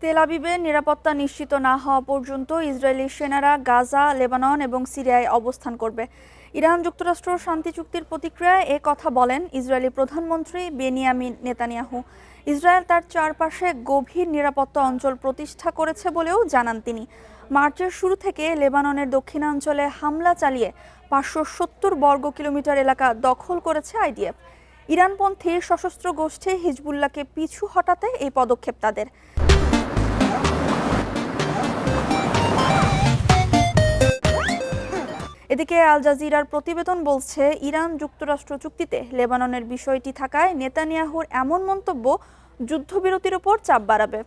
তেল আবিবে নিরাপত্তা নিশ্চিত না হওয়া পর্যন্ত ইসরায়েলি সেনারা গাজা, লেবানন এবং সিরিয়ায় অবস্থান করবে। ইরান যুক্তরাষ্ট্র শান্তি চুক্তির প্রতিক্রিয়ায় এ কথা বলেন ইসরায়েলি প্রধানমন্ত্রী বেনিয়ামিন নেতানিয়াহু। ইসরায়েল তার চারপাশে গভীর নিরাপত্তা অঞ্চল প্রতিষ্ঠা করেছে বলেও জানান তিনি। মার্চের শুরু থেকে লেবাননের দক্ষিণাঞ্চলে হামলা চালিয়ে 570 বর্গ কিলোমিটার এলাকা দখল করেছে আইডিএফ। ইরানপন্থী সশস্ত্র গোষ্ঠী হিজবুল্লাহকে পিছু হটাতে এই পদক্ষেপ তাদের। এদিকে আল জাজিরার প্রতিবেদন বলছে, ইরান যুক্তরাষ্ট্র চুক্তিতে লেবাননের বিষয়টি থাকায় নেতানিয়াহুর এমন মন্তব্য যুদ্ধবিরতির ওপর চাপ বাড়াবে।